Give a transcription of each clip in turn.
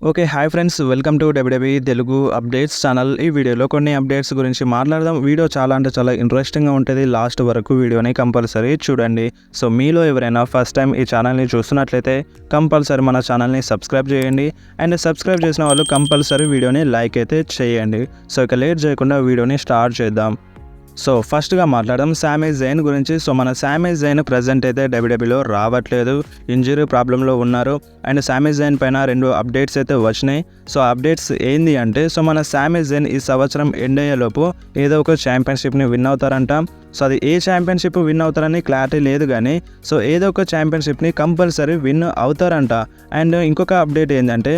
Okay. Hi friends. Welcome to WWE Telugu updates channel. ఈ వీడియోలో కొన్ని అప్డేట్స్ గురించి మాట్లాడదాం. వీడియో చాలా అంటే చాలా ఇంట్రెస్టింగ్‌గా ఉంటది. లాస్ట్ వరకు వీడియోని కంపల్సరీ చూడండి. సో, మీలో ఎవరైనా ఫస్ట్ టైం ఈ ఛానల్‌ని చూస్తున్నట్లయితే కంపల్సరీ మన ఛానల్‌ని సబ్స్క్రైబ్ చేయండి. అండ్ సబ్స్క్రైబ్ చేసిన వాళ్ళు కంపల్సరీ వీడియోని లైక్ అయితే చేయండి. సో, ఇక లేట్ చేయకుండా వీడియోని స్టార్ట్ చేద్దాం. సో, ఫస్ట్‌గా మాట్లాడదాం సామీ జైన్ గురించి. సో, మన సామీ జైన్ ప్రెజెంట్ అయితే డబ్ల్యూడబ్ల్యూఈలో రావట్లేదు. ఇంజరీ ప్రాబ్లంలో ఉన్నారు. అండ్ సామీ జైన్ పైన 2 అప్డేట్స్ అయితే వచ్చినాయి. సో, అప్డేట్స్ ఏంది అంటే మన సామీ జైన్ ఈ సంవత్సరం ఎండ్ అయ్యేలోపు ఏదో ఒక ఛాంపియన్‌షిప్‌ని విన్ అవుతారంట. సో, అది ఏ ఛాంపియన్‌షిప్ విన్ అవుతారని క్లారిటీ లేదు కానీ సో, ఏదో ఒక ఛాంపియన్‌షిప్‌ని కంపల్సరీ విన్ అవుతారంట. అండ్ ఇంకొక అప్డేట్ ఏంటంటే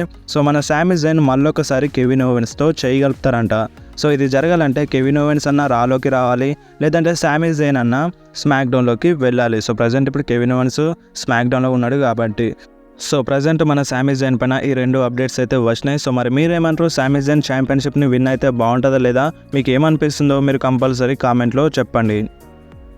మన సామీ జైన్ మళ్ళొకసారి కెవిన్ ఓవెన్స్‌తో చేయగలుగుతారంట. సో, ఇది జరగాలంటే కెవిన్ ఓవెన్స్ అన్న రాలోకి రావాలి, లేదంటే సామీ జైన్ అన్న స్మాక్ డౌన్లోకి వెళ్ళాలి. సో, ప్రజెంట్ ఇప్పుడు కెవిన్ ఓవెన్స్ స్మాక్ డౌన్లో ఉన్నాడు కాబట్టి సో, ప్రజెంట్ మన సామీ జైన్ పైన ఈ 2 అప్డేట్స్ అయితే వచ్చినాయి. సో, మరి మీరేమంటారు? సామీ జైన్ ఛాంపియన్‌షిప్‌ని విన్ అయితే బాగుంటుందా లేదా? మీకు ఏమనిపిస్తుందో మీరు కంపల్సరీ కామెంట్లో చెప్పండి.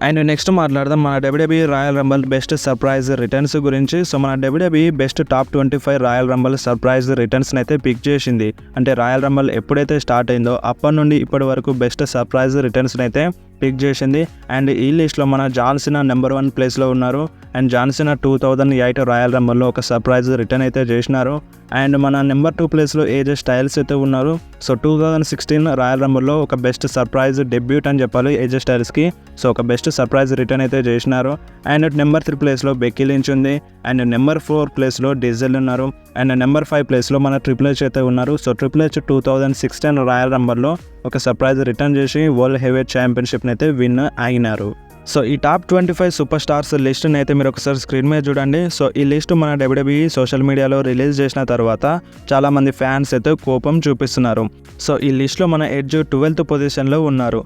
అండ్ నెక్స్ట్ మాట్లాడదాం మన WWE royal rumble best surprise returns గురించి. సో, మన WWE best top 25 royal rumble surprise రిటర్న్స్ని అయితే పిక్ చేసింది. అంటే రాయల్ రంబల్ ఎప్పుడైతే స్టార్ట్ అయిందో అప్పటి నుండి ఇప్పటి వరకు బెస్ట్ సర్ప్రైజ్ రిటర్న్స్ని అయితే పిక్ చేసింది. అండ్ ఈ లిస్ట్లో మన జాన్ సీనా నెంబర్ 1 ప్లేస్లో ఉన్నారు. అండ్ జాన్ సీనా 2008 రాయల్ రంబల్లో ఒక సర్ప్రైజ్ రిటర్న్ అయితే చేసినారు. అండ్ మన నెంబర్ 2 ప్లేస్లో ఏజే స్టైల్స్ అయితే ఉన్నారు. సో, 2016 రాయల్ రంబల్లో ఒక బెస్ట్ సర్ప్రైజ్ డెబ్యూట్ అని చెప్పాలి ఏజే స్టైల్స్కి. సో, ఒక బెస్ట్ సర్ప్రైజ్ రిటర్న్ అయితే చేసినారు. అండ్ నెంబర్ 3 ప్లేస్లో బెక్కీ లించ్ ఉంది. అండ్ నెంబర్ 4 ప్లేస్లో డీజెల్ ఉన్నారు. అండ్ నెంబర్ 5 ప్లేస్లో మన ట్రిపుల్ హెచ్ అయితే ఉన్నారు. సో, ట్రిపుల్ హెచ్ 2016 రాయల్ రంబల్లో ఒక సర్ప్రైజ్ రిటర్న్ చేసి వరల్డ్ హెవీవెయిట్ ఛాంపియన్షిప్ని అయితే విన్ అయినారు. సో, ఈ టాప్ 25 సూపర్ స్టార్స్ లిస్ట్ని అయితే మీరు ఒకసారి స్క్రీన్ మీద చూడండి. సో, ఈ లిస్ట్ మన డబ్ల్యూడబ్ల్యూఈ సోషల్ మీడియాలో రిలీజ్ చేసిన తర్వాత చాలామంది ఫ్యాన్స్ అయితే కోపం చూపిస్తున్నారు. సో, ఈ లిస్ట్లో మన ఎడ్జ్ 12th పొజిషన్లో ఉన్నారు.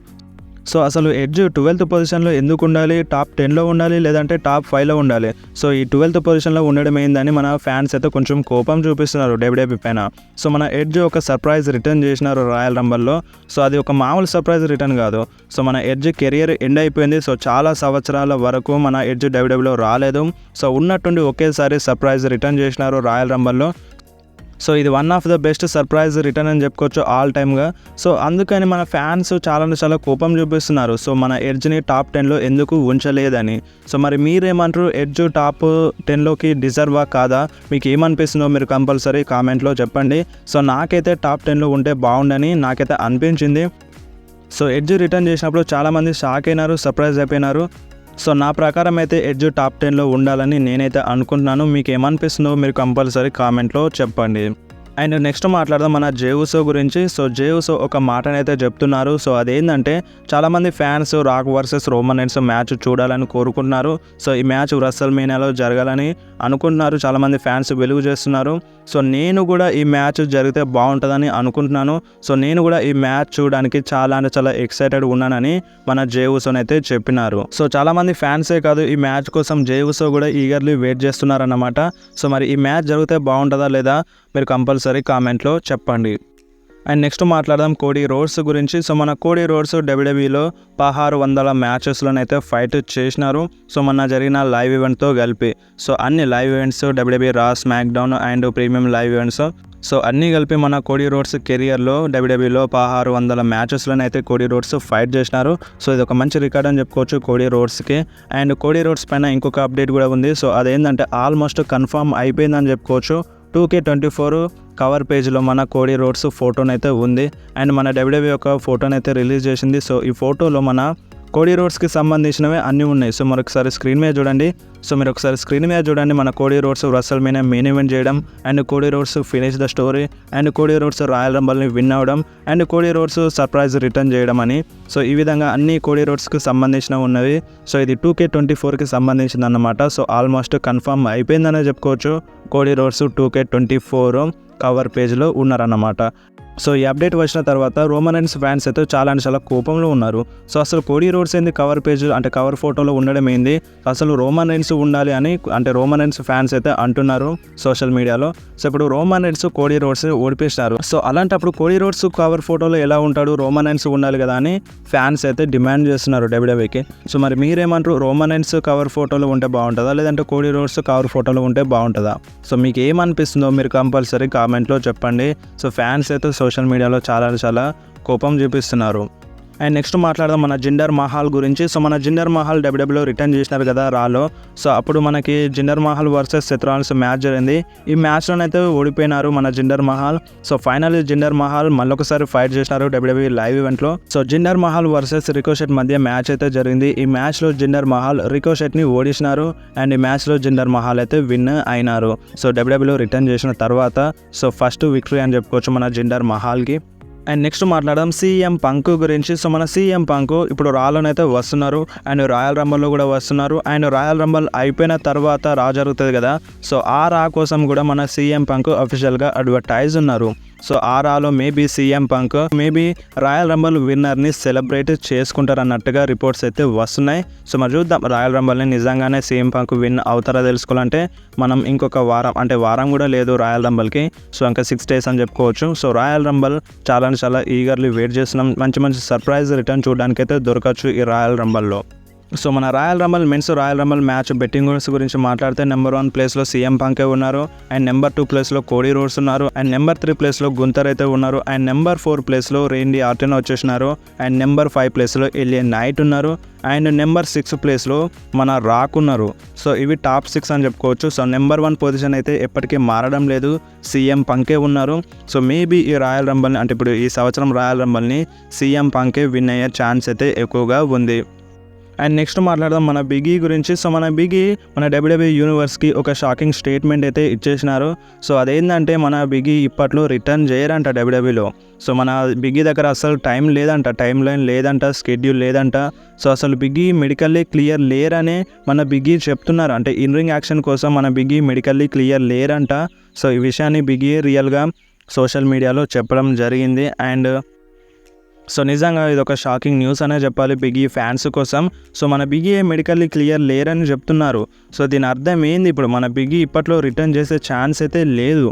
సో, అసలు ఎడ్జ్ 12th పొజిషన్లో ఎందుకు ఉండాలి? టాప్ 10లో ఉండాలి, లేదంటే టాప్ 5లో ఉండాలి. సో, ఈ 12th పొజిషన్లో ఉండడం ఏందని మన ఫ్యాన్స్ అయితే కొంచెం కోపం చూపిస్తున్నారు డబ్ల్యూడబ్ల్యూఈ పైన. సో, మన ఎడ్జ్ ఒక సర్ప్రైజ్ రిటర్న్ చేసినారు రాయల్ రంబల్లో. సో, అది ఒక మామూలు సర్ప్రైజ్ రిటర్న్ కాదు. సో, మన ఎడ్జ్ కెరియర్ ఎండ్ అయిపోయింది. సో, చాలా సంవత్సరాల వరకు మన ఎడ్జ్ డబ్ల్యూడబ్ల్యూఈలో రాలేదు. సో, ఉన్నట్టుండి ఒకేసారి సర్ప్రైజ్ రిటర్న్ చేసినారు రాయల్ రంబల్లో. సో, ఇది one of the best surprise return అని చెప్పుకోవచ్చు ఆల్ టైమ్గా. సో, అందుకని మన ఫ్యాన్స్ చాలా కోపం చూపిస్తున్నారు. సో, మన ఎడ్జ్ని టాప్ 10లో ఎందుకు ఉంచలేదని. సో, మరి మీరేమంటారు? ఎడ్జ్ టాప్ 10లోకి డిజర్వా కాదా? మీకు ఏమనిపిస్తుందో మీరు కంపల్సరీ కామెంట్లో చెప్పండి. సో, నాకైతే టాప్ 10లో ఉంటే బాగుండని నాకైతే అనిపించింది. సో, ఎడ్జ్ రిటర్న్ చేసినప్పుడు చాలామంది షాక్ అయినారు, సర్ప్రైజ్ అయిపోయినారు. సో, నా ప్రకారం అయితే ఎడ్జ్ టాప్ 10లో ఉండాలని నేనైతే అనుకుంటున్నాను. మీకు ఏమనిపిస్తుందో మీరు కంపల్సరీ కామెంట్లో చెప్పండి. అండ్ నెక్స్ట్ మాట్లాడదాం మన జే ఉసో గురించి. సో, జే ఉసో ఒక మాటనైతే చెప్తున్నారు. సో, అదేంటంటే చాలామంది fans rock versus Roman Reigns match చూడాలని కోరుకుంటున్నారు. సో, ఈ మ్యాచ్ రెస్ల్‌మేనియాలో జరగాలని అనుకుంటున్నారు. చాలామంది ఫ్యాన్స్ వెలుగు చేస్తున్నారు. సో, నేను కూడా ఈ మ్యాచ్ జరిగితే బాగుంటుందని అనుకుంటున్నాను. సో, నేను కూడా ఈ మ్యాచ్ చూడడానికి చాలా ఎక్సైటెడ్ ఉన్నానని మన జే ఉసోనైతే చెప్పినారు. సో, చాలామంది ఫ్యాన్సే కాదు ఈ మ్యాచ్ కోసం జే ఉసో కూడా ఈగర్లీ వెయిట్ చేస్తున్నారన్నమాట. సో, మరి ఈ మ్యాచ్ జరిగితే బాగుంటుందా లేదా మీరు కంపల్సరీ కామెంట్లో చెప్పండి. అండ్ నెక్స్ట్ మాట్లాడదాం కోడీ రోడ్స్ గురించి. సో, మన కోడీ రోడ్స్ డబ్ల్యూడబ్ల్యూఈలో 1600 మ్యాచెస్లోనైతే ఫైట్ చేసినారు. సో, మొన్న జరిగిన లైవ్ ఈవెంట్తో కలిపి. సో, అన్ని లైవ్ ఈవెంట్స్ డబ్ల్యూడబ్ల్యూఈ రా, smack down and premium live events. So, అన్నీ కలిపి మన కోడీ రోడ్స్ కెరియర్లో డబ్ల్యూడబ్ల్యూఈలో 1600 మ్యాచెస్లోనైతే కోడీ రోడ్స్ ఫైట్ చేసినారు. సో, ఇది ఒక మంచి రికార్డ్ అని చెప్పుకోవచ్చు కోడీ రోడ్స్కి. అండ్ కోడీ రోడ్స్ పైన ఇంకొక అప్డేట్ కూడా ఉంది. సో, అదేంటంటే ఆల్మోస్ట్ కన్ఫర్మ్ అయిపోయిందని చెప్పుకోవచ్చు. 2K24 కవర్ పేజ్లో మన కోడీ రోడ్స్ ఫోటోనైతే ఉంది. అండ్ మన డబ్ల్యూడబ్ల్యూఈ యొక్క ఫోటోనైతే రిలీజ్ చేసింది. సో, ఈ ఫోటోలో మన కోడీ రోడ్స్కి సంబంధించినవే అన్నీ ఉన్నాయి. సో, మరొకసారి స్క్రీన్ మీద చూడండి. సో, మీరు ఒకసారి స్క్రీన్ మీద చూడండి. మన Cody Rhodes WrestleMania main event చేయడం, and Cody Rhodes finish the story, and Cody Rhodes royal రంబల్ని విన్ అవ్వడం, and Cody Rhodes surprise return చేయడం అని. సో, ఈ విధంగా అన్ని కోడీ రోడ్స్కి సంబంధించినవి ఉన్నవి. సో, ఇది 2K24కి సంబంధించింది అన్నమాట. సో, ఆల్మోస్ట్ కన్ఫర్మ్ అయిపోయిందనే చెప్పుకోవచ్చు. కోడీ రోడ్స్ 2K24 కవర్ పేజ్లో ఉన్నారన్నమాట. సో, ఈ అప్డేట్ వచ్చిన తర్వాత రోమన్ రైన్స్ ఫ్యాన్స్ అయితే చాలా కోపంలో ఉన్నారు. సో, అసలు కోడీ రోడ్స్ ఏంది కవర్ పేజ్ అంటే కవర్ ఫోటోలో ఉండడం ఏంది? అసలు రోమన్ రైన్స్ ఉండాలి అని అంటే రోమన్ రైన్స్ ఫ్యాన్స్ అయితే అంటున్నారు సోషల్ మీడియాలో. సో, ఇప్పుడు రోమన్ రైన్స్ కోడీ రోడ్స్ ఓడిపేసినారు. సో, అలాంటప్పుడు కోడీ రోడ్స్ కవర్ ఫోటోలో ఎలా ఉంటాడు? రోమన్ రైన్స్ ఉండాలి కదా అని ఫ్యాన్స్ అయితే డిమాండ్ చేస్తున్నారు డబ్ల్యూడబ్ల్యూఈకి. సో, మరి మీరేమంటారు? రోమన్ రైన్స్ కవర్ ఫోటోలో ఉంటే బాగుంటుందా, లేదంటే కోడీ రోడ్స్ కవర్ ఫోటోలో ఉంటే బాగుంటుందా? సో, మీకు ఏమనిపిస్తుందో మీరు కంపల్సరీ కామెంట్లో చెప్పండి. సో ఫ్యాన్స్ అయితే సోషల్ మీడియాలో చాలా కోపం చూపిస్తున్నారు. అండ్ నెక్స్ట్ మాట్లాడదాం మన జిందర్ మహల్ గురించి. సో మన జిందర్ మహల్ డబ్ల్యూడబ్ల్యూలో రిటర్న్ చేసినారు కదా రాలో. సో అప్పుడు మనకి Jinder Mahal versus Seth Rollins match జరిగింది. ఈ మ్యాచ్లోనైతే ఓడిపోయినారు మన జిందర్ మహల్. సో ఫైనల్లీ జిందర్ మహల్ మళ్ళొకసారి ఫైట్ చేసినారు డబ్ల్యూడబ్ల్యూ లైవ్ ఈవెంట్లో. So Jinder Mahal versus Ricochet మధ్య మ్యాచ్ అయితే జరిగింది. ఈ మ్యాచ్లో జిందర్ మహల్ రికోషెట్ని ఓడిసినారు అండ్ ఈ మ్యాచ్లో జిందర్ మహల్ అయితే విన్ అయినారు. సో డబ్ల్యూడబ్ల్యూ రిటర్న్ చేసిన తర్వాత సో ఫస్ట్ విక్టరీ అని చెప్పుకోవచ్చు మన జిందర్ మహల్కి. అండ్ నెక్స్ట్ మాట్లాడదాం సీఎం పంక్ గురించి. సో మన సీఎం పంక్ ఇప్పుడు రాలోనైతే వస్తున్నారు అండ్ రాయల్ రంబల్లో కూడా వస్తున్నారు. అండ్ రాయల్ రంబల్ అయిపోయిన తర్వాత రా జరుగుతుంది కదా. సో ఆ రా కోసం కూడా మన సీఎం పంక్ అఫీషియల్గా అడ్వర్టైజ్ ఉన్నారు. సో ఆ రాలో maybe CM Punk maybe royal rumble విన్నర్ని సెలబ్రేట్ చేసుకుంటారు అన్నట్టుగా రిపోర్ట్స్ అయితే వస్తున్నాయి. సో మరి చూద్దాం రాయల్ రంబల్ని నిజంగానే సీఎం పంక్ విన్ అవుతారా తెలుసుకోవాలంటే మనం ఇంకొక వారం, అంటే వారం కూడా లేదు రాయల్ రంబల్కి. సో ఇంకా 6 days అని చెప్పుకోవచ్చు. సో రాయల్ రంబల్ చాలా ఈగర్లీ వెయిట్ చేస్తున్నాం. మంచి సర్ప్రైజ్ రిటర్న్ చూడడానికి అయితే దొరకచ్చు ఈ రాయల్ రంబల్లో. సో మన Royal Rumble men's Royal Rumble match betting గురించి మాట్లాడితే నెంబర్ 1 ప్లేస్లో సీఎం పంకే ఉన్నారు అండ్ నెంబర్ 2 ప్లేస్లో కోడీ రోడ్స్ ఉన్నారు అండ్ నెంబర్ 3 ప్లేస్లో గుంతర్ అయితే ఉన్నారు అండ్ నెంబర్ 4 ప్లేస్లో రేండీ ఆర్టన్ వచ్చేసినారు అండ్ నెంబర్ 5 ప్లేస్లో ఎలియన్ నైట్ ఉన్నారు అండ్ నెంబర్ 6 ప్లేస్లో మన రాక్ ఉన్నారు. సో ఇవి టాప్ 6 అని చెప్పుకోవచ్చు. సో నెంబర్ 1 పొజిషన్ అయితే ఎప్పటికీ మారడం లేదు, సీఎం పంకే ఉన్నారు. సో మేబీ ఈ రాయల్ రంబల్ని, అంటే ఇప్పుడు ఈ సంవత్సరం రాయల్ రంబల్ని సీఎం పంకే విన్ అయ్యే ఛాన్స్ అయితే ఎక్కువగా ఉంది. అండ్ నెక్స్ట్ మాట్లాడదాం మన బిగీ గురించి. సో మన బిగీ మన డబ్ల్యూడబ్ల్యూ యూనివర్స్కి ఒక షాకింగ్ స్టేట్మెంట్ అయితే ఇచ్చేసినారు. సో అదేంటంటే మన బిగీ ఇప్పట్లో రిటర్న్ చేయరంట డబ్ల్యూడబ్ల్యూలో. సో మన బిగీ దగ్గర అసలు టైం లేదంట, టైం లైన్ లేదంట, స్కెడ్యూల్ లేదంట. సో అసలు బిగీ మెడికల్లీ క్లియర్ లేరనే మన బిగీ చెప్తున్నారు. అంటే ఇన్ రింగ్ యాక్షన్ కోసం మన బిగీ మెడికల్లీ క్లియర్ లేరంట. సో ఈ విషయాన్ని బిగీ రియల్గా సోషల్ మీడియాలో చెప్పడం జరిగింది. అండ్ సో నిజంగా ఇది ఒక షాకింగ్ న్యూస్ అనే చెప్పాలి బిగీ ఫ్యాన్స్ కోసం. సో మన బిగీ మెడికల్లీ క్లియర్ లేరని చెప్తున్నారు. సో దీని అర్థం ఏంది, ఇప్పుడు మన బిగీ ఇప్పట్లో రిటర్న్ చేసే ఛాన్స్ అయితే లేదు.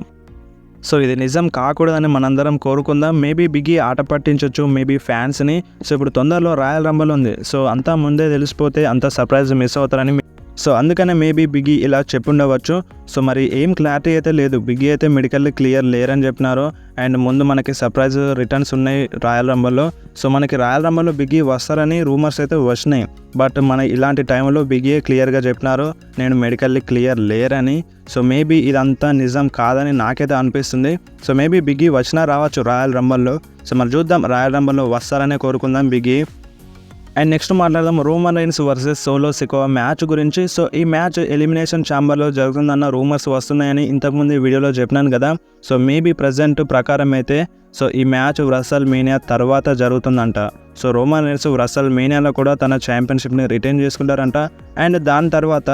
సో ఇది నిజం కాకూడదని మనందరం కోరుకుందాం. మేబీ బిగీ ఆట పట్టించవచ్చు మేబీ ఫ్యాన్స్ని. సో ఇప్పుడు తొందరలో రాయల్ రంబల్ ఉంది. సో అంతా ముందే తెలిసిపోతే అంత సర్ప్రైజ్ మిస్ అవుతారని, సో అందుకనే మేబీ బిగీ ఇలా చెప్పుండవచ్చు. సో మరి ఏం క్లారిటీ అయితే లేదు. బిగీ అయితే మెడికల్లీ క్లియర్ లేరని చెప్పినారు అండ్ ముందు మనకి సర్ప్రైజ్ రిటర్న్స్ ఉన్నాయి రాయల్ రంబల్లో. సో మనకి రాయల్ రంబల్లో బిగీ వస్తారని రూమర్స్ అయితే వచ్చినాయి. బట్ మన ఇలాంటి టైంలో బిగీ క్లియర్గా చెప్పినారు నేను మెడికల్లీ క్లియర్ లేరని. సో మేబీ ఇదంతా నిజం కాదని నాకైతే అనిపిస్తుంది. సో మేబీ బిగీ వచ్చినా రావచ్చు రాయల్ రంబల్లో. సో మరి చూద్దాం, రాయల్ రంబల్లో వస్తారనే కోరుకుందాం బిగీ. అండ్ నెక్స్ట్ మాట్లాడదాం Roman Reigns versus solo Sikoa match గురించి. సో ఈ మ్యాచ్ ఎలిమినేషన్ ఛాంబర్లో జరుగుతుందన్న రూమర్స్ వస్తున్నాయని ఇంతకుముందు వీడియోలో చెప్పినాను కదా. సో మేబీ ప్రజెంట్ ప్రకారం అయితే సో ఈ మ్యాచ్ రసల్ మేనియా తర్వాత జరుగుతుందంట. సో రోమన్ రైన్స్ రసల్ మేనియాలో కూడా తన ఛాంపియన్షిప్ని రిటైన్ చేసుకుంటారంట. అండ్ దాని తర్వాత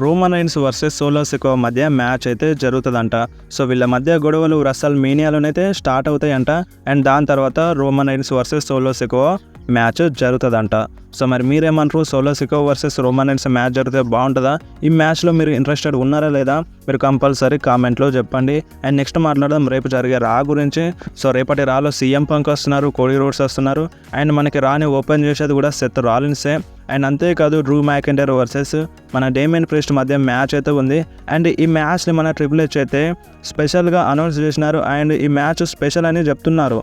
Roman Reigns versus solo Sikoa మధ్య మ్యాచ్ అయితే జరుగుతుందంట. సో వీళ్ళ మధ్య గొడవలు రసల్ మేనియాలోనైతే స్టార్ట్ అవుతాయంట. అండ్ దాని తర్వాత Roman Reigns versus solo Sikoa match జరుగుతుందంట. సో మరి మీరేమంటారు, solo Sikoa versus Roman Reigns match జరిగితే బాగుంటుందా? ఈ మ్యాచ్లో మీరు ఇంట్రెస్టెడ్ ఉన్నారా లేదా? మీరు కంపల్సరీ కామెంట్లో చెప్పండి. అండ్ నెక్స్ట్ మాట్లాడదాం రేపు జరిగే రా గురించి. సో రేపటి రాలో సీఎం పంక్ వస్తున్నారు, కోడీ రోడ్స్ వస్తున్నారు అండ్ మనకి రాని ఓపెన్ చేసేది కూడా సెత్ రాలిన్సే. అండ్ అంతేకాదు డ్రూ మ్యాకెంటైర్ వర్సెస్ మన డేమియన్ ప్రీస్ట్ మధ్య మ్యాచ్ అయితే ఉంది. అండ్ ఈ మ్యాచ్ని మన ట్రిపుల్ హెచ్ అయితే స్పెషల్గా అనౌన్స్ చేసినారు అండ్ ఈ మ్యాచ్ స్పెషల్ అని చెప్తున్నారు.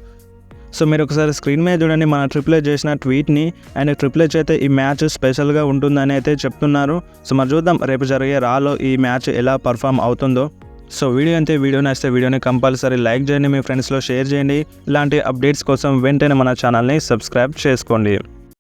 సో మీరు ఒకసారి స్క్రీన్ మీద చూడండి మన ట్రిపుల్ హెచ్ చేసిన ట్వీట్ని. అండ్ ట్రిపుల్ హెచ్ అయితే ఈ మ్యాచ్ స్పెషల్గా ఉంటుందని అయితే చెప్తున్నారు. సో మరి చూద్దాం రేపు జరిగే రాలో ఈ మ్యాచ్ ఎలా పర్ఫామ్ అవుతుందో. సో వీడియో అంతే. వీడియో నచ్చితే వీడియోని కంపల్సరీ లైక్ చేయండి, మీ ఫ్రెండ్స్లో షేర్ చేయండి. ఇలాంటి అప్డేట్స్ కోసం వెంటనే మన ఛానల్ని సబ్స్క్రైబ్ చేసుకోండి.